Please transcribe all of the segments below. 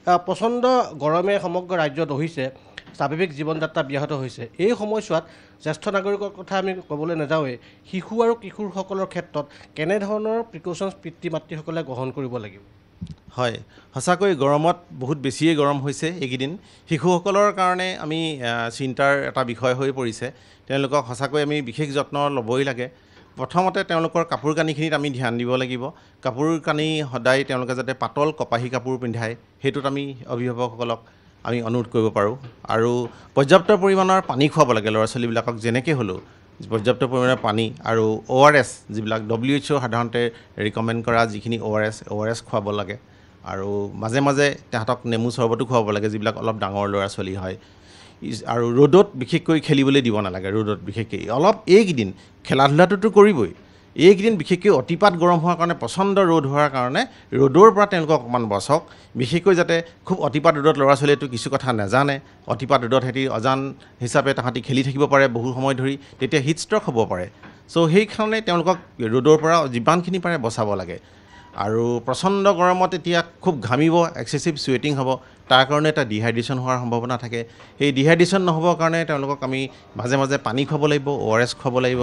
প্ৰচণ্ড গৰমে সমগ্ৰ ৰাজ্যত দহিছে স্বাভাৱিক জীৱন-যাত্ৰা ব্যাহত হৈছে। এই সময়ছোৱাত জ্যেষ্ঠ নাগৰিকৰ কথা আমি ক'বলৈ নাযাওঁৱেই, শিশু আৰু কিশোৰসকলৰ ক্ষেত্ৰত কেনেধৰণৰ প্ৰিকশ্যনছ পিতৃ মাতৃসকলে গ্ৰহণ কৰিব লাগিব? হয়, সঁচাকৈ গৰমত বহুত বেছিয়ে গৰম হৈছে এইকেইদিন। শিশুসকলৰ কাৰণে আমি চিন্তাৰ এটা বিষয় হৈ পৰিছে। তেওঁলোকক সঁচাকৈ আমি বিশেষ যত্ন ল'বই লাগে। প্ৰথমতে তেওঁলোকৰ কাপোৰ কানিখিনিত আমি ধ্যান দিব লাগিব। কাপোৰ কানি সদায় তেওঁলোকে যাতে পাতল কপাহী কাপোৰ পিন্ধায়, সেইটোত আমি অভিভাৱকসকলক আমি অনুৰোধ কৰিব পাৰোঁ। আৰু পৰ্যাপ্ত পৰিমাণৰ পানী খুৱাব লাগে ল'ৰা ছোৱালীবিলাকক, যেনেকৈ হ'লেও পৰ্যাপ্ত পৰিমাণৰ পানী আৰু ORS, যিবিলাক WHO সাধাৰণতে ৰিকমেণ্ড কৰা যিখিনি ORS খুৱাব লাগে। আৰু মাজে মাজে তাহাঁতক নেমু চৰ্বতো খুৱাব লাগে, যিবিলাক অলপ ডাঙৰ ল'ৰা ছোৱালী হয়। আৰু ৰ'দত বিশেষকৈ খেলিবলৈ দিব নালাগে। ৰ'দত বিশেষকৈ অলপ এইকেইদিন খেলা ধূলাটোতো কৰিবই, এইকেইদিন বিশেষকৈ অতিপাত গৰম হোৱাৰ কাৰণে, প্ৰচণ্ড ৰ'দ হোৱাৰ কাৰণে ৰ'দৰ পৰা তেওঁলোকক অকণমান বচক। বিশেষকৈ যাতে খুব অতিপাত ৰ'দত ল'ৰা ছোৱালীয়েতো কিছু কথা নাজানে, অতিপাত ৰ'দত সিহঁতি অজান হিচাপে তাহাঁতি খেলি থাকিব পাৰে বহু সময় ধৰি, তেতিয়া হিট ষ্ট্ৰ'ক হ'ব পাৰে। চ' সেইকাৰণে তেওঁলোকক ৰ'দৰ পৰা যিমানখিনি পাৰে বচাব লাগে। আৰু প্ৰচণ্ড গৰমত এতিয়া খুব ঘামিব, এক্সেচিভ চুৱেটিং হ'ব, তাৰ কাৰণে এটা ডিহাইড্ৰেশ্যন হোৱাৰ সম্ভাৱনা থাকে। সেই ডিহাইড্ৰেশ্যন নহ'বৰ কাৰণে তেওঁলোকক আমি মাজে মাজে পানী খুৱাব লাগিব, ORS খুৱাব লাগিব।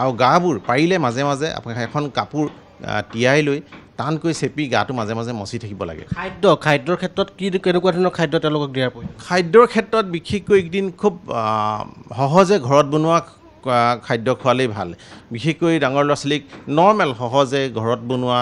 আৰু গাবোৰ পাৰিলে মাজে মাজে এখন কাপোৰ তিয়াই লৈ টানকৈ চেপি গাটো মাজে মাজে মচি থাকিব লাগে। খাদ্যৰ ক্ষেত্ৰত কেনেকুৱা ধৰণৰ খাদ্য তেওঁলোকক দিয়াৰ প্ৰয়োজন? খাদ্যৰ ক্ষেত্ৰত বিশেষকৈ এইকেইদিন খুব সহজে ঘৰত বনোৱা খাদ্য খোৱালেই ভাল। বিশেষকৈ ডাঙৰ ল'ৰা ছোৱালীক নৰ্মেল সহজে ঘৰত বনোৱা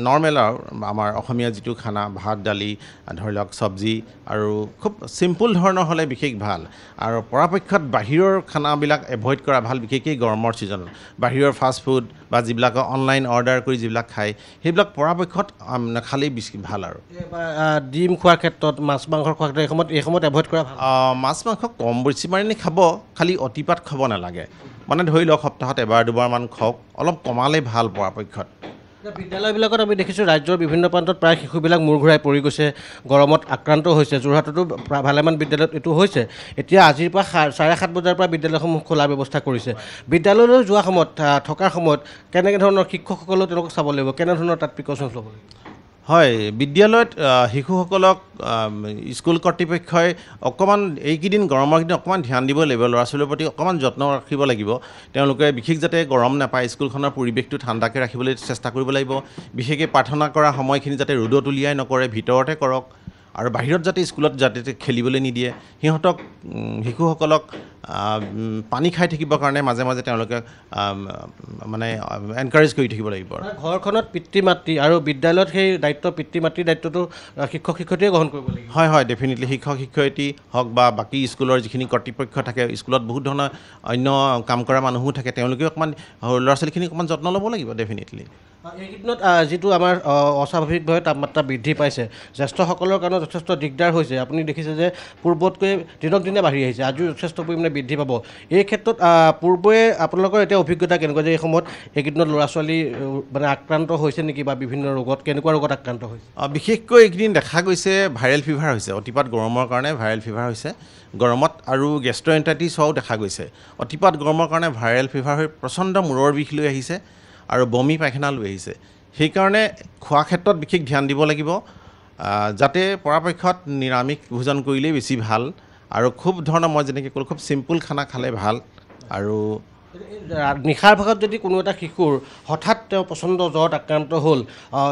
নৰ্মেল আৰু আমাৰ অসমীয়া যিটো খানা, ভাত দালি ধৰি লওক, চব্জি আৰু খুব চিম্পুল ধৰণৰ হ'লে বিশেষ ভাল। আৰু পৰাপক্ষত বাহিৰৰ খানাবিলাক এভইড কৰা ভাল, বিশেষকৈ গৰমৰ ছিজনত। বাহিৰৰ ফাষ্ট ফুড বা যিবিলাক অনলাইন অৰ্ডাৰ কৰি যিবিলাক খায়, সেইবিলাক পৰাপক্ষত নাখালেই বেছি ভাল। আৰু ডিম খোৱাৰ ক্ষেত্ৰত, মাছ মাংসৰ খোৱাৰ ক্ষেত্ৰত এই সময়ত এভইড কৰা ভাল। মাছ মাংস কম বেছি পৰিমাণে খাব, খালি অতিপাত খাব নালাগে। মানে ধৰি লওক সপ্তাহত এবাৰ দুবাৰমান খাওক, অলপ কমালেই ভাল পৰাপক্ষত। বিদ্যালয়বিলাকত আমি দেখিছোঁ ৰাজ্যৰ বিভিন্ন প্ৰান্তত প্ৰায় শিশুবিলাক মূৰ ঘূৰাই পৰি গৈছে, গৰমত আক্ৰান্ত হৈছে। যোৰহাটতো ভালেমান বিদ্যালয়ত এইটো হৈছে। এতিয়া আজিৰ পৰা 7:30 বজাৰ পৰা বিদ্যালয়সমূহ খোলাৰ ব্যৱস্থা কৰিছে। বিদ্যালয়লৈ যোৱা সময়ত, থকাৰ সময়ত কেনেকৈ ধৰণৰ শিক্ষকসকলেও তেওঁলোকক চাব লাগিব, কেনেধৰণৰ তাত প্ৰিকশ্যনছ ল'ব লাগিব? হয়, বিদ্যালয়ত শিশুসকলক স্কুল কৰ্তৃপক্ষই অকণমান এইকেইদিন গৰমৰ কেইদিন অকণমান ধ্যান দিব লাগিব। ল'ৰা ছোৱালীৰ প্ৰতি অকণমান যত্ন ৰাখিব লাগিব। তেওঁলোকে বিশেষ যাতে গৰম নাপায়, স্কুলখনৰ পৰিৱেশটো ঠাণ্ডাকৈ ৰাখিবলৈ চেষ্টা কৰিব লাগিব। বিশেষকৈ প্ৰাৰ্থনা কৰা সময়খিনি যাতে ৰ'দত উলিয়াই নকৰে, ভিতৰতে কৰক। আৰু বাহিৰত যাতে স্কুলত যাতে খেলিবলৈ নিদিয়ে। সিহঁতক শিশুসকলক পানী খাই থাকিবৰ কাৰণে মাজে মাজে তেওঁলোকে মানে এনকাৰেজ কৰি থাকিব লাগিব। ঘৰখনত পিতৃ মাতৃ আৰু বিদ্যালয়ত সেই দায়িত্ব, পিতৃ মাতৃৰ দায়িত্বটো শিক্ষক শিক্ষয়িত্ৰীয়ে গ্ৰহণ কৰিব লাগিব। হয়, ডেফিনেটলি শিক্ষক শিক্ষয়িত্ৰী হওক বা বাকী স্কুলৰ যিখিনি কৰ্তৃপক্ষ থাকে, স্কুলত বহুত ধৰণৰ অন্য কাম কৰা মানুহো থাকে, তেওঁলোকেও অকণমান ল'ৰা ছোৱালীখিনি অকণমান যত্ন ল'ব লাগিব ডেফিনেটলি। এইকেইদিনত যিটো আমাৰ অস্বাভাৱিকভাৱে তাপমাত্ৰা বৃদ্ধি পাইছে, জ্যেষ্ঠসকলৰ কাৰণে যথেষ্ট দিগদাৰ হৈছে। আপুনি দেখিছে যে পূৰ্বতকৈ দিনক দিনে বাঢ়ি আহিছে, আজিও যথেষ্ট পৰিমাণে বৃদ্ধি পাব। এই ক্ষেত্ৰত পূৰ্বে আপোনালোকৰ এতিয়া অভিজ্ঞতা কেনেকুৱা, যে এই সময়ত এইকেইদিনত ল'ৰা ছোৱালী মানে আক্ৰান্ত হৈছে নেকি, বা বিভিন্ন ৰোগত, কেনেকুৱা ৰোগত আক্ৰান্ত হৈছে? বিশেষকৈ এইকেইদিন দেখা গৈছে ভাইৰেল ফিভাৰ হৈছে। অতিপাত গৰমৰ কাৰণে ভাইৰেল ফিভাৰ হৈছে গৰমত, আৰু গেষ্ট্ৰ'এণ্টাৰাইটিছ হোৱাও দেখা গৈছে। অতিপাত গৰমৰ কাৰণে ভাইৰেল ফিভাৰ হৈ প্ৰচণ্ড মূৰৰ বিষ লৈ আহিছে আৰু বমি পায়খানা লৈ আহিছে। সেইকাৰণে খোৱা ক্ষেত্ৰত বিশেষ ধ্যান দিব লাগিব, যাতে পৰাপক্ষত নিৰামিষ ভোজন কৰিলেই বেছি ভাল। আৰু খুব ধৰণৰ মই যেনেকৈ ক'লোঁ, খুব চিম্পুল খানা খালে ভাল। আৰু নিশাৰ ভাগত যদি কোনো এটা শিশুৰ হঠাৎ তেওঁ প্ৰচণ্ড জ্বৰত আক্ৰান্ত হ'ল,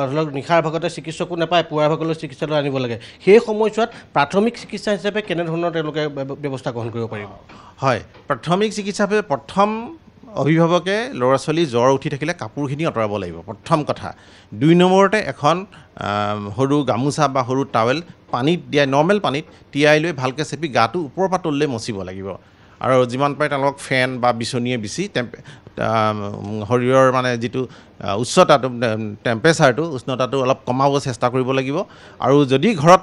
ধৰি লওক নিশাৰ ভাগতে চিকিৎসকো নাপায়, পুৱাৰ ভাগলৈ চিকিৎসালয় আনিব লাগে, সেই সময়ছোৱাত প্ৰাথমিক চিকিৎসা হিচাপে কেনেধৰণৰ তেওঁলোকে ব্যৱস্থা গ্ৰহণ কৰিব পাৰিব? হয়, প্ৰাথমিক চিকিৎসা হিচাপে প্ৰথম অভিভাৱকে ল'ৰা ছোৱালী জ্বৰ উঠি থাকিলে কাপোৰখিনি আঁতৰাব লাগিব, প্ৰথম কথা। 2 নম্বৰতে এখন সৰু গামোচা বা সৰু টাৱেল পানীত তিয়াই, নৰ্মেল পানীত তিয়াই লৈ ভালকৈ চেপি গাটো ওপৰৰ পৰা তললৈ মচিব লাগিব। আৰু যিমান পাৰে তেওঁলোকক ফেন বা বিচনীয়ে বিচি শৰীৰৰ মানে যিটো উচ্চতাটো, টেম্পাৰেচাৰটো, উষ্ণতাটো অলপ কমাব চেষ্টা কৰিব লাগিব। আৰু যদি ঘৰত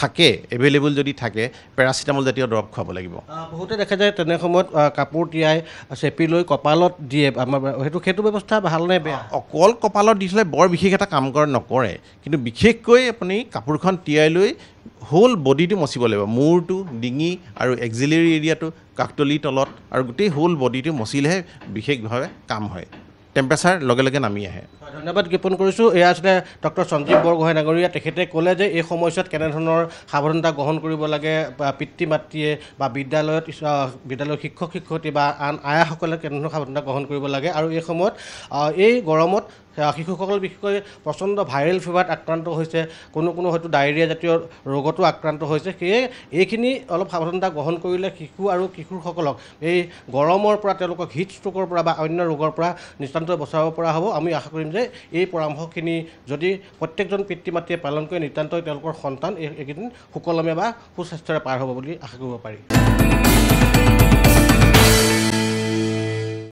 থাকে, এভেইলেবল যদি থাকে, পেৰাচিটামল জাতীয় দৰৱ খুৱাব লাগিব। বহুতে দেখা যায় তেনে সময়ত কাপোৰ তিয়াই চেপি লৈ কপালত দিয়ে, আমাৰ সেইটো ব্যৱস্থা ভালনে বেয়া? অকল কপালত দি থ'লে বৰ বিশেষ এটা কাম নকৰে, কিন্তু বিশেষকৈ আপুনি কাপোৰখন তিয়াই লৈ হোল বডিটো মচিব লাগিব। মূৰটো, ডিঙি আৰু এক্সিলেৰী এৰিয়াটো, কাকতলিৰ তলত, আৰু গোটেই হোল বডিটো মচিলেহে বিশেষভাৱে কাম হয়। টেম্পাৰেচাৰ লগে লগে নামি আহে। ধন্যবাদ জ্ঞাপন কৰিছোঁ। এয়া আছিলে ডক্টৰ সঞ্জীৱ বৰগোহাঁই ডাঙৰীয়া। তেখেতে ক'লে যে এই সময়ছোৱাত কেনেধৰণৰ সাৱধানতা গ্ৰহণ কৰিব লাগে বা পিতৃ মাতৃয়ে বা বিদ্যালয়ৰ শিক্ষক শিক্ষয়িত্ৰী বা আন আয়াসকলে কেনেধৰণৰ সাৱধানতা গ্ৰহণ কৰিব লাগে আৰু এই সময়ত এই গৰমত শিশুসকল বিশেষকৈ প্ৰচণ্ড ভাইৰেল ফিভাৰত আক্ৰান্ত হৈছে, কোনো হয়তো ডায়েৰিয়া জাতীয় ৰোগতো আক্ৰান্ত হৈছে। সেয়ে এইখিনি অলপ সাৱধানতা গ্ৰহণ কৰিলে শিশু আৰু কিশোৰসকলক এই গৰমৰ পৰা তেওঁলোকক হিট ষ্ট্ৰ'কৰ পৰা বা অন্য ৰোগৰ পৰা নিতান্তই বচাব পৰা হ'ব। আমি আশা কৰিম যে এই পৰামৰ্শখিনি যদি প্ৰত্যেকজন পিতৃ মাতৃয়ে পালন কৰি নিতান্তই তেওঁলোকৰ সন্তান এইকেইদিন সুকলমে বা সুস্বাস্থ্যৰে পাৰ হ'ব বুলি আশা কৰিব পাৰি।